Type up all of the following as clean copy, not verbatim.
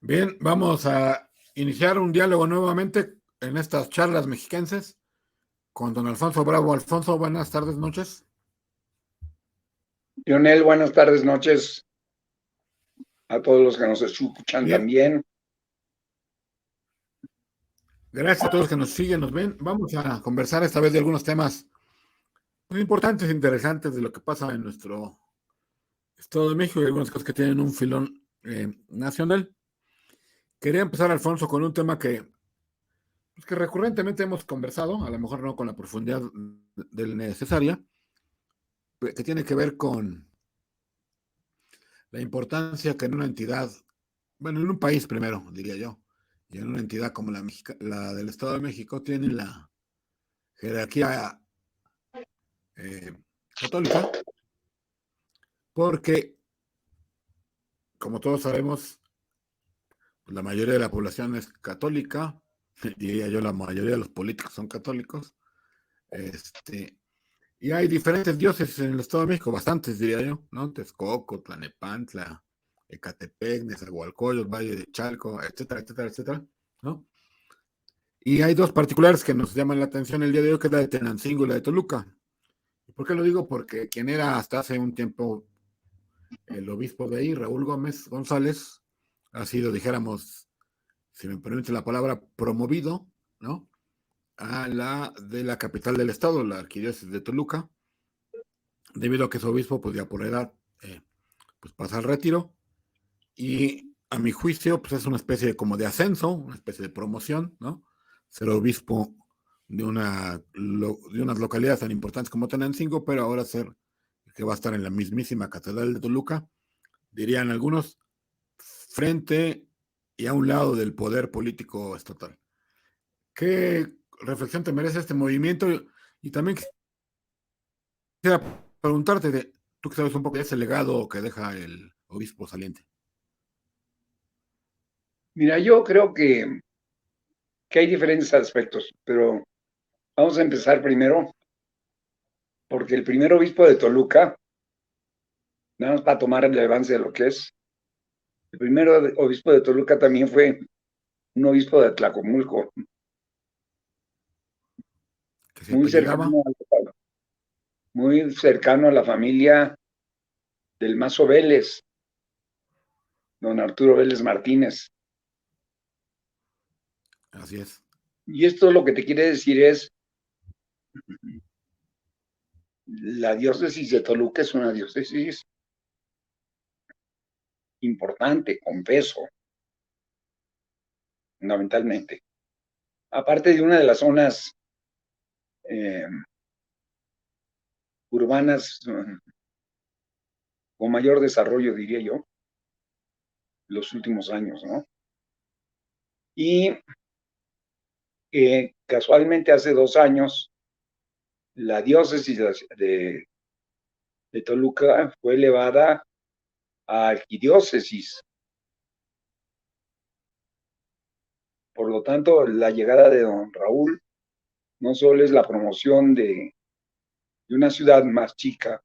Bien, vamos a iniciar un diálogo nuevamente en estas charlas mexiquenses con don Alfonso Bravo. Alfonso, buenas tardes, noches. Lionel, buenas tardes, noches a todos los que nos escuchan Bien, también. gracias a todos los que nos siguen, nos ven. Vamos a conversar esta vez de algunos temas muy importantes e interesantes de lo que pasa en nuestro Estado de México y algunas cosas que tienen un filón nacional. Quería empezar, Alfonso, con un tema que recurrentemente hemos conversado, a lo mejor no con la profundidad necesaria, que tiene que ver con la importancia que en una entidad, bueno, en un país primero, diría yo, y en una entidad como la del Estado de México, tiene la jerarquía eh, católica, porque, como todos sabemos, pues, la mayoría de la población es católica, diría yo, la mayoría de los políticos son católicos, y hay diferentes dioses en el Estado de México, bastantes, diría yo, ¿no? Texcoco, Tlanepantla, Ecatepec, Nezahualcóyotl, Valle de Chalco, etcétera, etcétera, etcétera, ¿no? Y hay dos particulares que nos llaman la atención el día de hoy, que es la de Tenancingo y la de Toluca. ¿Por qué lo digo? Porque quien era hasta hace un tiempo el obispo de ahí, Raúl Gómez González, ha sido, dijéramos, si me permite la palabra, promovido, ¿no? A la de la capital del estado, la arquidiócesis de Toluca, debido a que su obispo, pues ya por edad, pues pasa al retiro. Y a mi juicio, pues es una especie como de ascenso, una especie de promoción, ¿no? Ser obispo de unas localidades tan importantes como Tenancingo, pero ahora ser que va a estar en la mismísima Catedral de Toluca, dirían algunos, frente y a un lado del poder político estatal. ¿Qué reflexión te merece este movimiento? Y también quisiera preguntarte, tú que sabes un poco de ese legado que deja el obispo saliente. Mira, yo creo que hay diferentes aspectos, pero vamos a empezar primero, porque el primer obispo de Toluca, nada más para tomar relevancia de lo que es, el primer obispo de Toluca también fue un obispo de Tlacomulco, Que se muy apellidaba. cercano, muy cercano a la familia del Mazo Vélez, don Arturo Vélez Martínez. Así es. Y esto lo que te quiere decir es, la diócesis de Toluca es una diócesis importante, con peso, fundamentalmente. Aparte de una de las zonas eh, urbanas con mayor desarrollo, diría yo, los últimos años, ¿no? Y casualmente hace 2 años, la diócesis de Toluca fue elevada a arquidiócesis. Por lo tanto, la llegada de don Raúl no solo es la promoción de una ciudad más chica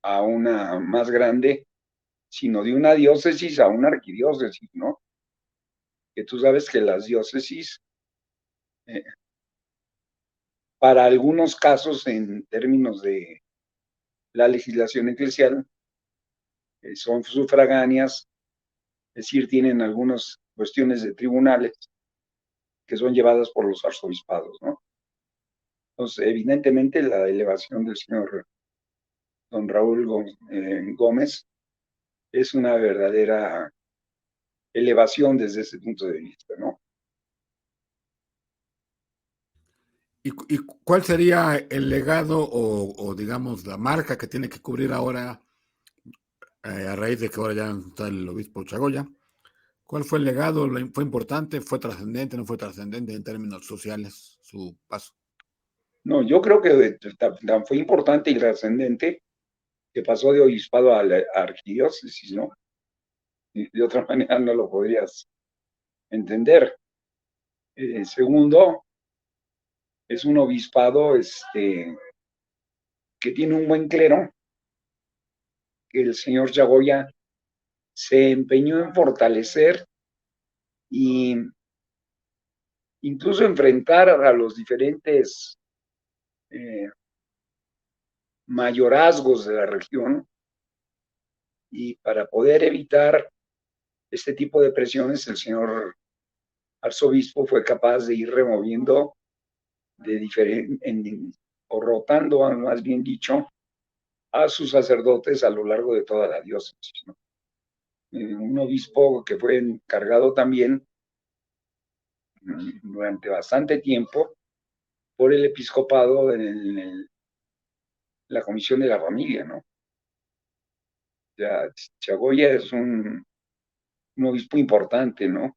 a una más grande, sino de una diócesis a una arquidiócesis, ¿no? Que tú sabes que las diócesis, eh, para algunos casos en términos de la legislación eclesial, son sufragáneas, es decir, tienen algunas cuestiones de tribunales que son llevadas por los arzobispados, ¿no? Entonces, evidentemente, la elevación del señor don Raúl Gómez es una verdadera elevación desde ese punto de vista, ¿no? ¿Y cuál sería el legado o, digamos, la marca que tiene que cubrir ahora, a raíz de que ahora ya está el obispo Chagoya? ¿Cuál fue el legado? ¿Fue importante? ¿Fue trascendente? ¿No fue trascendente en términos sociales su paso? No, yo creo que fue importante y trascendente que pasó de obispado a la arquidiócesis, ¿no? Y de otra manera no lo podrías entender. Segundo, es un obispado que tiene un buen clero, que el señor Chagoya se empeñó en fortalecer y incluso enfrentar a los diferentes mayorazgos de la región, y para poder evitar este tipo de presiones, el señor arzobispo fue capaz de ir removiendo o rotando, más bien dicho, a sus sacerdotes a lo largo de toda la diócesis, ¿no? Un obispo que fue encargado también durante bastante tiempo por el episcopado en la Comisión de la Familia, ¿no? Ya, Chagoya es un obispo importante, ¿no?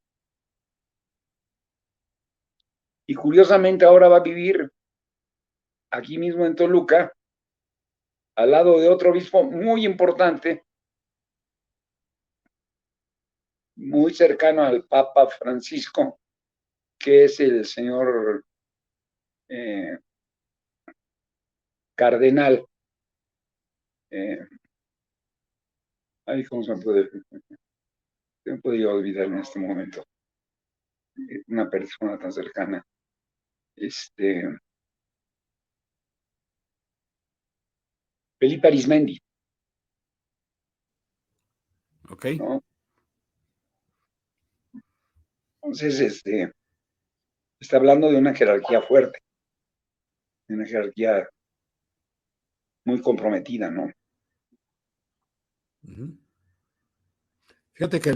Y curiosamente ahora va a vivir aquí mismo en Toluca, al lado de otro obispo muy importante, muy cercano al Papa Francisco, que es el señor cardenal. Ay, ¿cómo se me podría olvidar en este momento? Una persona tan cercana. Felipe Arizmendi. Ok. ¿No? Entonces, está hablando de una jerarquía fuerte, de una jerarquía muy comprometida, ¿no? Fíjate que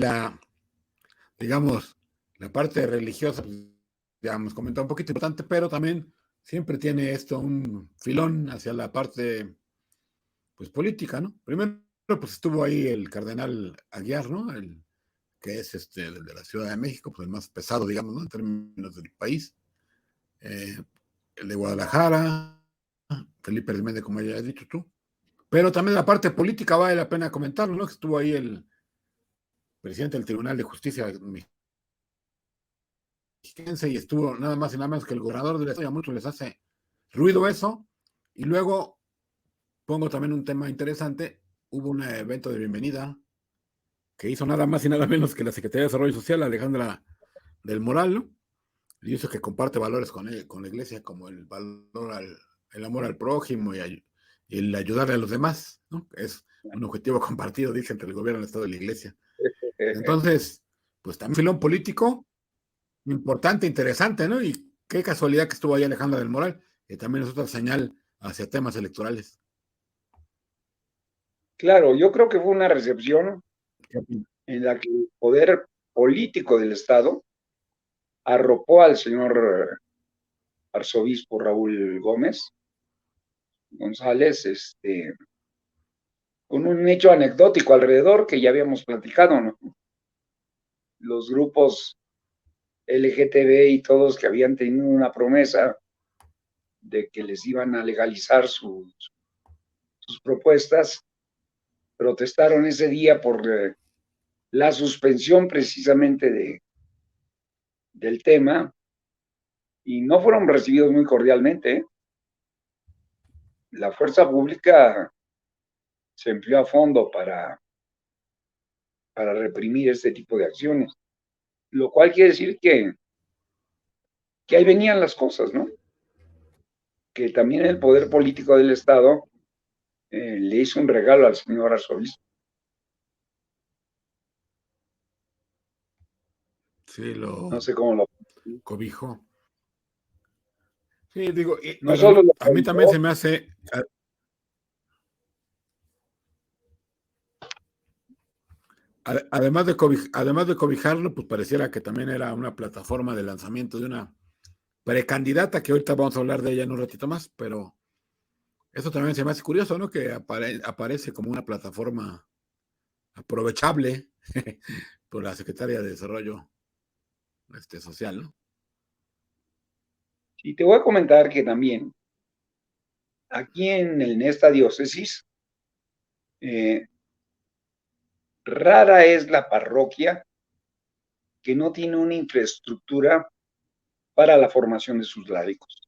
digamos, la parte religiosa, pues, ya hemos comentado un poquito importante, pero también siempre tiene esto un filón hacia la parte, pues, política, ¿no? Primero, pues estuvo ahí el cardenal Aguiar, ¿no? El que es de la Ciudad de México, pues el más pesado, digamos, ¿no? En términos del país. Eh, el de Guadalajara, Felipe Arizmendi, como ya has dicho tú. Pero también la parte política vale la pena comentarlo, ¿no? Que estuvo ahí el presidente del Tribunal de Justicia mexiquense y estuvo nada más y nada menos que el gobernador del estado. A muchos les hace ruido eso. Y luego pongo también un tema interesante. Hubo un evento de bienvenida que hizo nada más y nada menos que la Secretaría de Desarrollo Social, Alejandra del Moral, ¿no? Y dice que comparte valores con la iglesia, como el valor el amor al prójimo y el ayudar a los demás, ¿no? Es un objetivo compartido, dice, entre el gobierno, el Estado y la iglesia. Entonces, pues también filón político importante, interesante, ¿no? Y qué casualidad que estuvo ahí Alejandra del Moral, que también es otra señal hacia temas electorales. Claro, yo creo que fue una recepción en la que el poder político del Estado arropó al señor arzobispo Raúl Gómez González, con un hecho anecdótico alrededor que ya habíamos platicado, ¿no? Los grupos LGTB y todos que habían tenido una promesa de que les iban a legalizar sus propuestas, protestaron ese día por la suspensión precisamente del tema, y no fueron recibidos muy cordialmente. La fuerza pública se empleó a fondo para reprimir este tipo de acciones, lo cual quiere decir que ahí venían las cosas, ¿no? Que también el poder político del Estado le hizo un regalo al señor arzobispo. Sí, lo No sé cómo lo... cobijó. Sí, digo, No solo lo a mí también cobijó, se me hace, además de cobijarlo, pues pareciera que también era una plataforma de lanzamiento de una precandidata, que ahorita vamos a hablar de ella en un ratito más, pero eso también se me hace curioso, ¿no? Que aparece como una plataforma aprovechable por la Secretaria de Desarrollo Social, ¿no? y te voy a comentar que también aquí en esta diócesis, rara es la parroquia que no tiene una infraestructura para la formación de sus laicos.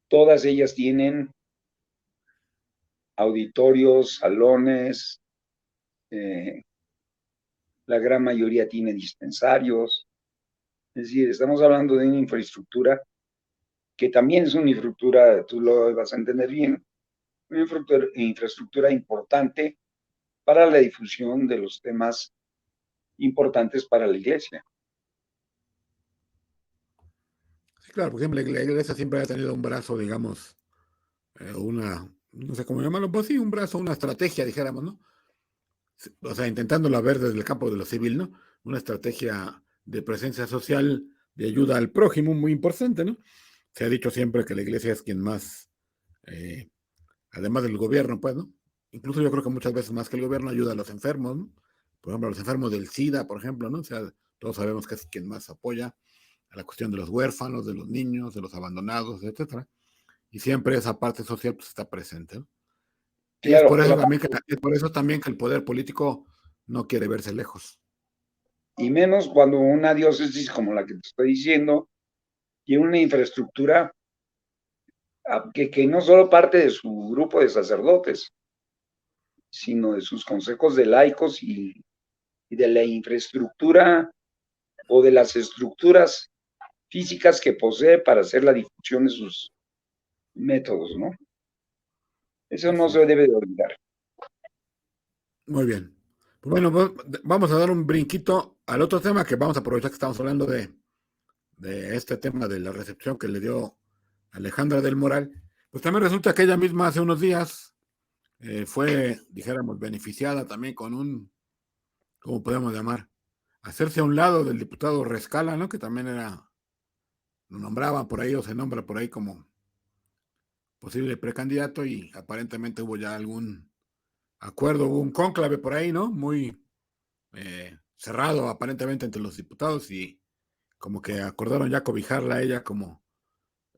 Todas ellas tienen auditorios, salones, la gran mayoría tiene dispensarios. Es decir, estamos hablando de una infraestructura que también es una infraestructura, tú lo vas a entender bien, una infraestructura importante para la difusión de los temas importantes para la iglesia. Sí, claro, por ejemplo, la iglesia siempre ha tenido un brazo, digamos, no sé cómo llamarlo, pues sí, un brazo, una estrategia, dijéramos, ¿no? O sea, intentándolo ver desde el campo de lo civil, ¿no? Una estrategia de presencia social, de ayuda al prójimo, muy importante, ¿no? Se ha dicho siempre que la iglesia es quien más, eh, además del gobierno, pues, ¿no? Incluso yo creo que muchas veces más que el gobierno ayuda a los enfermos, ¿no? Por ejemplo, a los enfermos del SIDA, por ejemplo, ¿no? O sea, todos sabemos que es quien más apoya a la cuestión de los huérfanos, de los niños, de los abandonados, etcétera. Y siempre esa parte social pues, está presente, ¿no? Y Claro, es por eso también que el poder político no quiere verse lejos. y menos cuando una diócesis como la que te estoy diciendo tiene una infraestructura que no solo parte de su grupo de sacerdotes, sino de sus consejos de laicos y de la infraestructura o de las estructuras físicas que posee para hacer la difusión de sus métodos, ¿no? Eso no Así se es. debe de olvidar. Muy bien. Pues bueno, vamos a dar un brinquito al otro tema que vamos a aprovechar que estamos hablando de este tema de la recepción que le dio Alejandra del Moral. Pues también resulta que ella misma hace unos días fue, dijéramos, beneficiada también con ¿cómo podemos llamar? Hacerse a un lado del diputado Rescala, ¿no? Que también lo nombraban por ahí o se nombra por ahí como posible precandidato y aparentemente hubo ya algún acuerdo, hubo un cónclave por ahí, ¿no? Muy cerrado aparentemente entre los diputados y como que acordaron ya cobijarla a ella como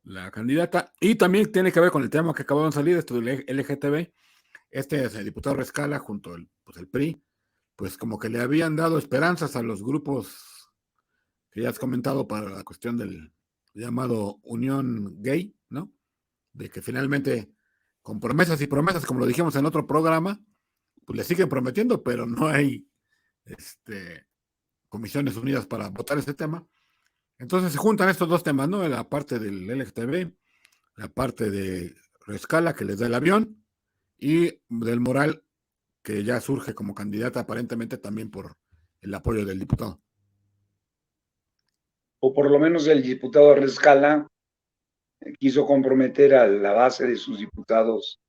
la candidata. Y también tiene que ver con el tema que acabamos de salir, esto del LGTB. Este es el diputado Rescala junto al pues el PRI, pues como que le habían dado esperanzas a los grupos que ya has comentado para la cuestión del llamado Unión Gay, ¿no? De que finalmente, con promesas y promesas, como lo dijimos en otro programa, pues le siguen prometiendo, pero no hay comisiones unidas para votar este tema. Entonces se juntan estos dos temas, ¿no? La parte del LGTB, la parte de Rescala, que les da el avión, y del Moral, que ya surge como candidata aparentemente también por el apoyo del diputado. O por lo menos el diputado Rescala quiso comprometer a la base de sus diputados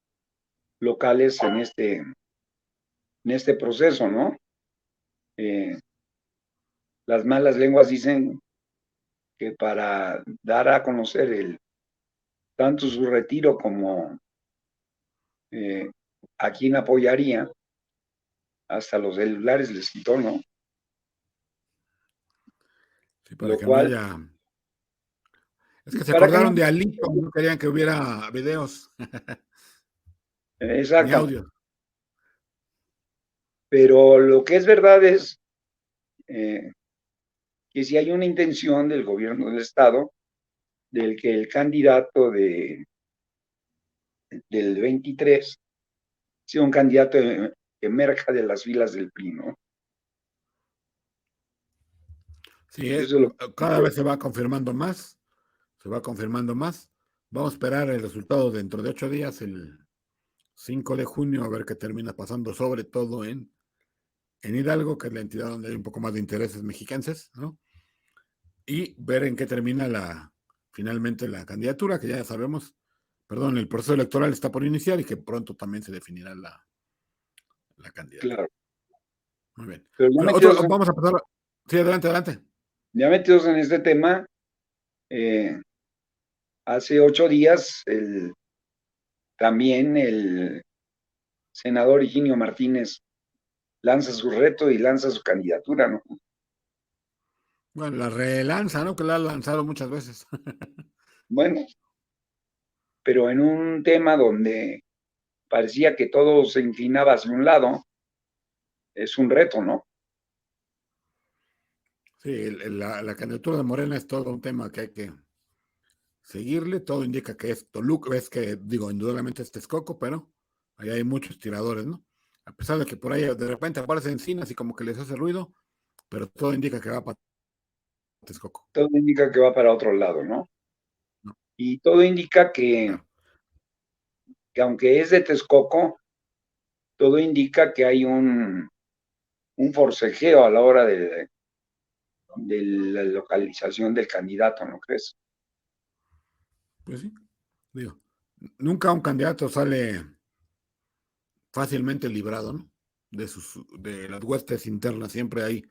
locales en este proceso, ¿no? Las malas lenguas dicen que para dar a conocer tanto su retiro como a quién apoyaría, hasta los celulares les quitó, ¿no? Sí, para Lo que no cual, haya. Es que se para que no, acordaron de Alito, no querían que hubiera videos ni exactamente. audio. Pero lo que es verdad es que si hay una intención del gobierno del Estado del que el candidato del 23 sea un candidato que emerja de las filas del PRI, ¿no? Sí, Eso es lo cada que vez se va confirmando más, se va confirmando más. Vamos a esperar el resultado dentro de 8 días, el 5 de junio, a ver qué termina pasando, sobre todo en Hidalgo, que es la entidad donde hay un poco más de intereses mexiquenses, ¿no? Y ver en qué termina finalmente la candidatura, que ya sabemos, perdón, el proceso electoral está por iniciar y que pronto también se definirá la candidata. claro. Muy bien. Pero Bueno, vamos a pasar. Sí, adelante, adelante. ya metidos en este tema, hace 8 días también el senador Higinio Martínez lanza su reto y lanza su candidatura, ¿no? Bueno, la relanza, ¿no? Que la ha lanzado muchas veces. Bueno, pero en un tema donde parecía que todo se inclinaba hacia un lado, es un reto, ¿no? Sí, la candidatura de Morena es todo un tema que hay que seguirle. Todo indica que es Toluca, es que, digo, indudablemente es Texcoco, pero ahí hay muchos tiradores, ¿no? A pesar de que por ahí de repente aparecen encinas y como que les hace ruido, pero todo indica que va para Texcoco. Todo indica que va para otro lado, ¿no? ¿No? Y todo indica que Claro. aunque es de Texcoco, todo indica que hay un forcejeo a la hora de la localización del candidato, ¿no crees? Pues sí, digo, nunca un candidato sale fácilmente librado, ¿no? De las huestes internas, siempre hay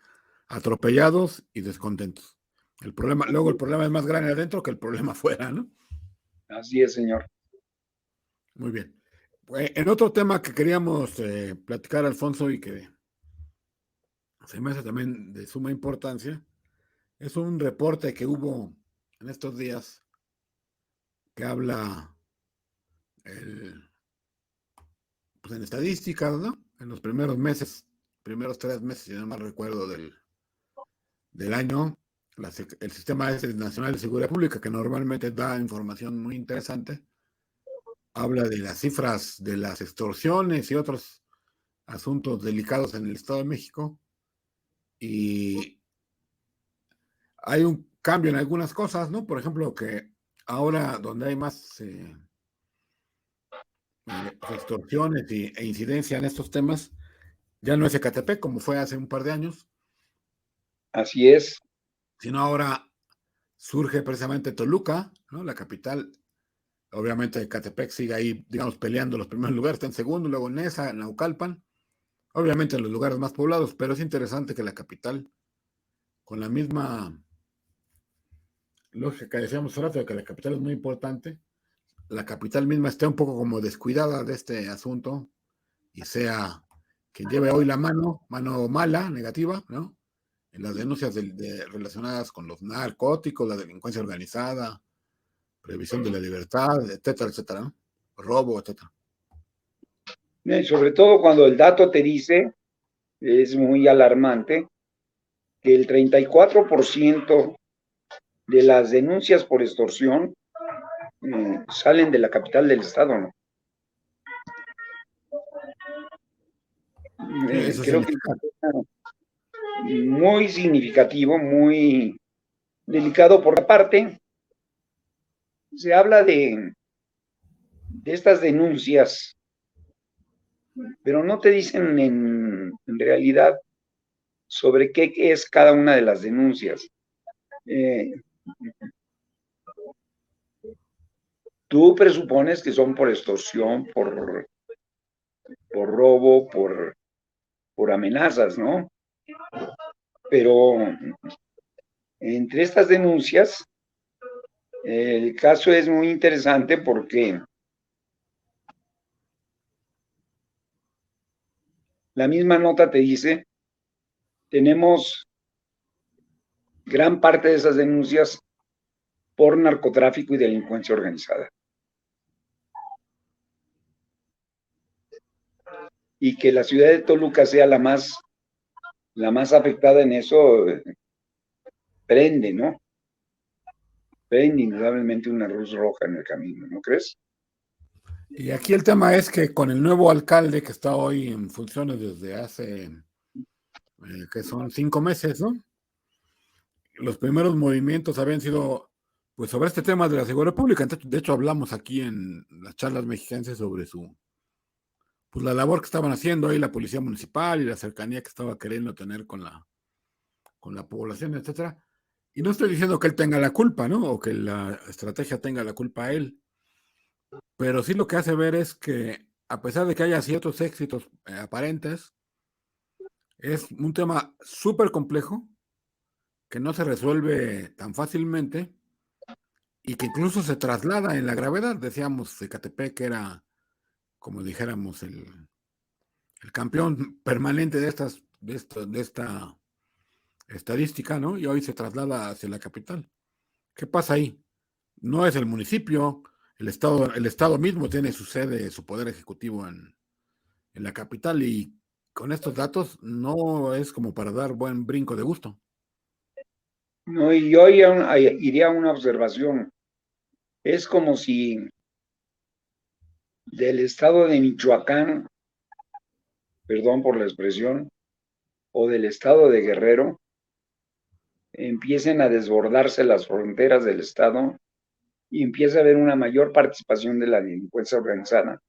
atropellados y descontentos. Luego el problema es más grande adentro que el problema afuera, ¿no? Así es, señor. Muy bien. En otro tema que queríamos platicar, Alfonso, y que se me hace también de suma importancia, es un reporte que hubo en estos días que habla pues en estadísticas, ¿no? En los primeros meses, primeros 3 meses, si no mal recuerdo, del año, el Sistema Nacional de Seguridad Pública, que normalmente da información muy interesante, habla de las cifras de las extorsiones y otros asuntos delicados en el Estado de México, y hay un cambio en algunas cosas, ¿no? Por ejemplo, que ahora donde hay más extorsiones e incidencia en estos temas, ya no es Ecatepec como fue hace un par de años, Así es. sino ahora surge precisamente Toluca, ¿no? La capital. Obviamente Ecatepec sigue ahí, digamos, peleando los primeros lugares, está en segundo, luego Nesa, Naucalpan, obviamente en los lugares más poblados, pero es interesante que la capital, con la misma lógica que decíamos hace rato, de que la capital es muy importante, la capital misma esté un poco como descuidada de este asunto y sea quien lleve hoy la mano mala, negativa, ¿no? En las denuncias relacionadas con los narcóticos, la delincuencia organizada, previsión de la libertad, etcétera, etcétera, ¿no? Robo, etcétera. Y sobre todo cuando el dato te dice, es muy alarmante, que el 34% de las denuncias por extorsión salen de la capital del estado, ¿no? Sí, eso Creo que significa. es muy significativo, muy delicado, por parte se habla de estas denuncias, pero no te dicen en realidad sobre qué es cada una de las denuncias. Eh, Tú presupones que son por extorsión, por robo, por amenazas, ¿no? Pero entre estas denuncias, el caso es muy interesante porque la misma nota te dice, tenemos gran parte de esas denuncias por narcotráfico y delincuencia organizada. Y que la ciudad de Toluca sea la más afectada en eso, prende, ¿no? Prende indudablemente una luz roja en el camino, ¿no crees? Y aquí el tema es que con el nuevo alcalde que está hoy en funciones desde hace, que son 5 meses, ¿no? Los primeros movimientos habían sido, pues, sobre este tema de la seguridad pública. De hecho, hablamos aquí en las charlas mexicanas sobre pues, la labor que estaban haciendo ahí la policía municipal y la cercanía que estaba queriendo tener con la población, etcétera. Y no estoy diciendo que él tenga la culpa, ¿no? O que la estrategia tenga la culpa a él. Pero sí lo que hace ver es que, a pesar de que haya ciertos éxitos aparentes, es un tema súper complejo que no se resuelve tan fácilmente y que incluso se traslada en la gravedad. Decíamos, Ecatepec era, como dijéramos, el campeón permanente de esta estadística, ¿no? Y hoy se traslada hacia la capital. ¿Qué pasa ahí? No es el municipio, el estado mismo tiene su sede, su poder ejecutivo en la capital, y con estos datos no es como para dar buen brinco de gusto. No, y yo iría a una observación. Es como si del estado de Michoacán perdón por la expresión, o del estado de Guerrero, empiecen a desbordarse las fronteras del estado y empieza a haber una mayor participación de la delincuencia organizada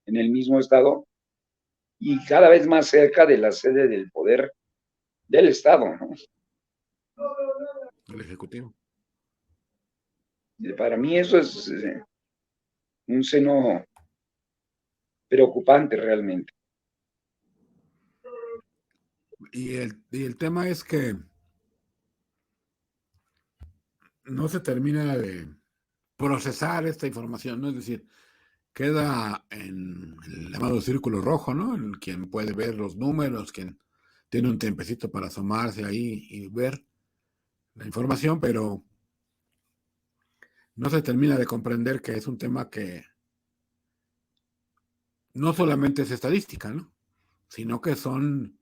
en el mismo estado y cada vez más cerca de la sede del poder del estado, ¿no? El Ejecutivo. Para mí eso es un seno preocupante realmente. Y el tema es que no se termina de procesar esta información, ¿no? Es decir, queda en el llamado círculo rojo, ¿no? En quien puede ver los números, quien tiene un tiempecito para asomarse ahí y ver la información, pero no se termina de comprender que es un tema que no solamente es estadística, ¿no? Sino que son,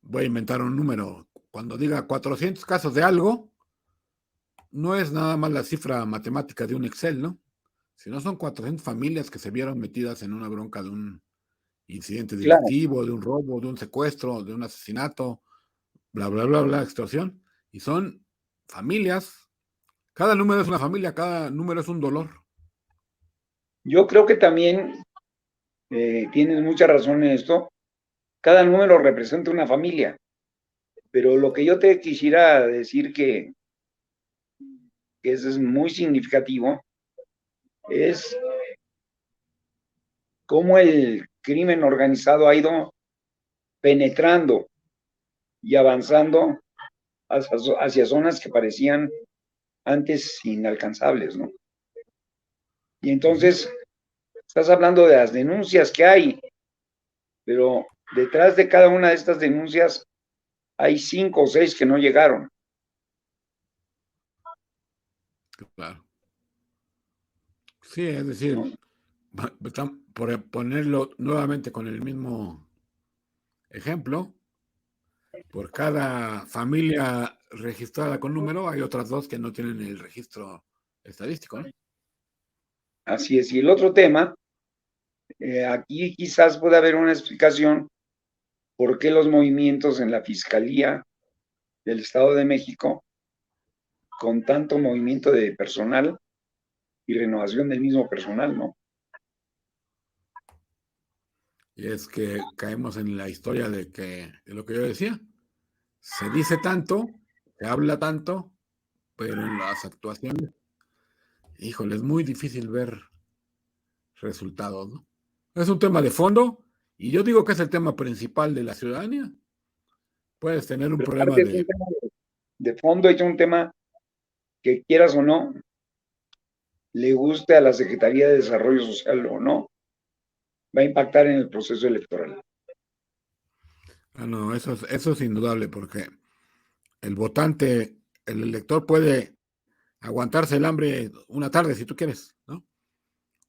voy a inventar un número, cuando diga 400 casos de algo, no es nada más la cifra matemática de un Excel, ¿no? Sino son 400 familias que se vieron metidas en una bronca de un incidente Claro, delictivo, de un robo, de un secuestro, de un asesinato, bla, bla, bla, bla, extorsión. Y son familias. Cada número es una familia, cada número es un dolor. yo creo que también tienes mucha razón en esto. Cada número representa una familia, pero lo que yo te quisiera decir que eso es muy significativo es cómo el crimen organizado ha ido penetrando y avanzando hacia zonas que parecían antes inalcanzables, ¿no? Y Uh -huh. entonces estás hablando de las denuncias que hay, pero detrás de cada una de estas denuncias hay 5 o 6 que no llegaron. Claro. Sí, es decir, ¿No? por ponerlo nuevamente con el mismo ejemplo, por cada familia registrada con número, hay otras dos que no tienen el registro estadístico, ¿no? Así es. Y el otro tema, aquí quizás pueda haber una explicación por qué los movimientos en la Fiscalía del Estado de México, con tanto movimiento de personal y renovación del mismo personal, ¿no? Y es que caemos en la historia de lo que yo decía, se dice tanto, se habla tanto, pero en las actuaciones, híjole, es muy difícil ver resultados, ¿no? Es un tema de fondo y yo digo que es el tema principal de la ciudadanía. Puedes tener un Pero problema aparte es un tema de fondo, es un tema que quieras o no, le guste a la Secretaría de Desarrollo Social o no, va a impactar en el proceso electoral. no, eso es indudable porque el votante, el elector puede aguantarse el hambre una tarde si tú quieres, ¿no?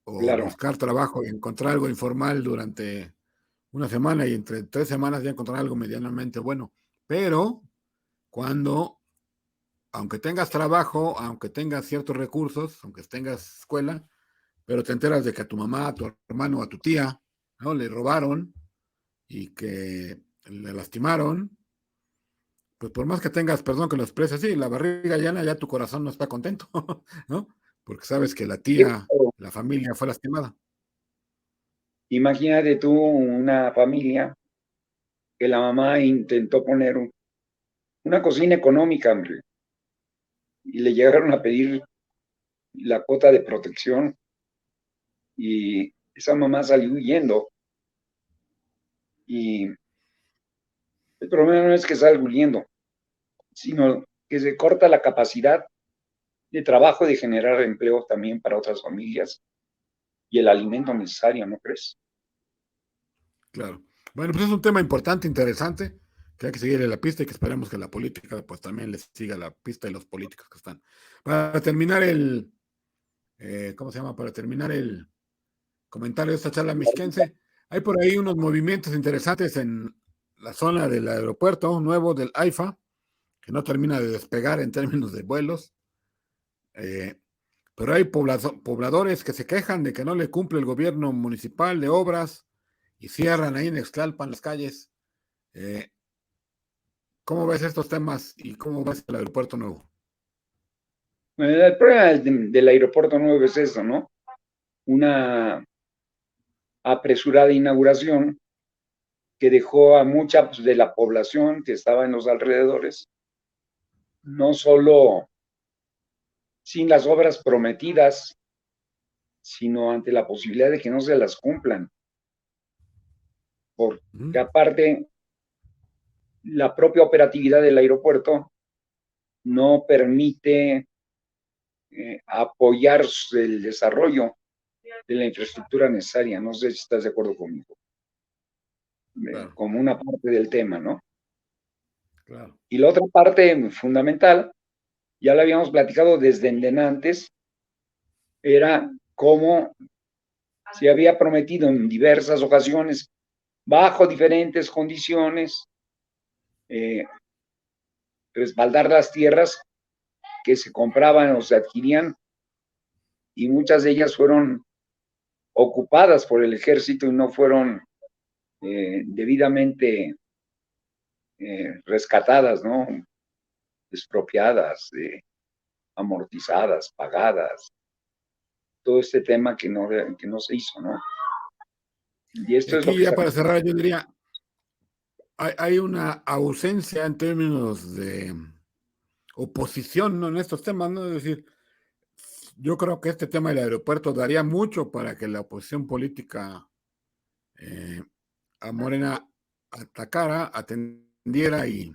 O Claro, buscar trabajo y encontrar algo informal durante una semana y entre 3 semanas ya encontrar algo medianamente bueno. Pero cuando, aunque tengas trabajo, aunque tengas ciertos recursos, aunque tengas escuela, pero te enteras de que a tu mamá, a tu hermano, a tu tía, ¿no? Le robaron y que le lastimaron, pues por más que tengas, perdón que lo exprese así, la barriga llena, ya tu corazón no está contento, ¿no? Porque sabes que la tía, la familia fue lastimada. imagínate tú una familia que la mamá intentó poner una cocina económica, hombre, y le llegaron a pedir la cuota de protección y esa mamá salió huyendo. Y el problema no es que salga huyendo, sino que se corta la capacidad de trabajo de generar empleo también para otras familias y el alimento necesario, ¿no crees? Claro. Bueno, pues es un tema importante, interesante, que hay que seguirle la pista y que esperemos que la política pues también les siga la pista y los políticos que están. Para terminar ¿cómo se llama? Para terminar el comentario de esta charla mexiquense, hay por ahí unos movimientos interesantes en la zona del aeropuerto nuevo del AIFA, que no termina de despegar en términos de vuelos, eh, pero hay pobladores que se quejan de que no le cumple el gobierno municipal de obras y cierran ahí en Ixtlalpan las calles. ¿Cómo ves estos temas y cómo ves el aeropuerto nuevo? El problema del aeropuerto nuevo es eso, ¿no? Una apresurada inauguración que dejó a mucha de la población que estaba en los alrededores, no solo sin las obras prometidas, sino ante la posibilidad de que no se las cumplan. Porque aparte, la propia operatividad del aeropuerto no permite apoyar el desarrollo de la infraestructura necesaria. No sé si estás de acuerdo conmigo. Claro. Como una parte del tema, ¿no? Claro. Y la otra parte fundamental, ya la habíamos platicado desde antes, era cómo se había prometido en diversas ocasiones, bajo diferentes condiciones, respaldar las tierras que se compraban o se adquirían, y muchas de ellas fueron ocupadas por el ejército y no fueron debidamente rescatadas, ¿no? Expropiadas, amortizadas, pagadas, todo este tema que no se hizo, ¿no? Y esto es lo Aquí que ya está... para cerrar, yo diría, hay una ausencia en términos de oposición, ¿no? En estos temas, ¿no? Es decir, yo creo que este tema del aeropuerto daría mucho para que la oposición política a Morena atacara, atendiera y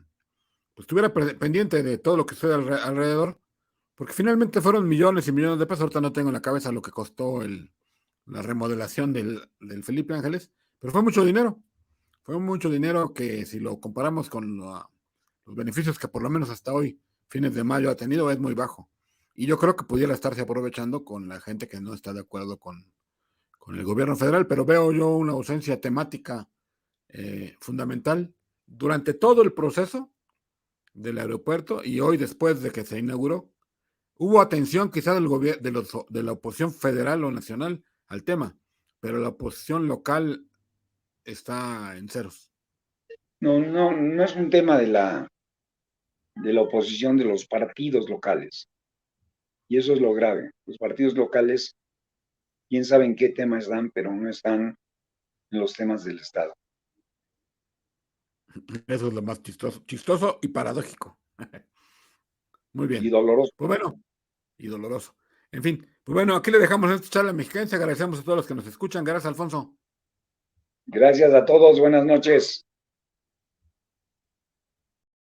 pues, estuviera pendiente de todo lo que sucede alrededor, porque finalmente fueron millones y millones de pesos. Ahorita no tengo en la cabeza lo que costó la remodelación del Felipe Ángeles, pero fue mucho dinero. Fue mucho dinero que si lo comparamos con los beneficios que por lo menos hasta hoy, fines de mayo, ha tenido, es muy bajo. Y yo creo que pudiera estarse aprovechando con la gente que no está de acuerdo con el gobierno federal, pero veo yo una ausencia temática fundamental durante todo el proceso del aeropuerto y hoy después de que se inauguró. Hubo atención quizá del gobierno de la oposición federal o nacional al tema, pero la oposición local está en ceros. No es un tema de la oposición de los partidos locales. Y eso es lo grave. Los partidos locales, quién sabe en qué tema están, pero no están en los temas del Estado. Eso es lo más chistoso y paradójico. Muy Y bien. doloroso. Pues bueno, y doloroso. En fin, pues bueno, aquí le dejamos esta charla mexicana. Agradecemos a todos los que nos escuchan. Gracias, Alfonso. Gracias a todos. Buenas noches.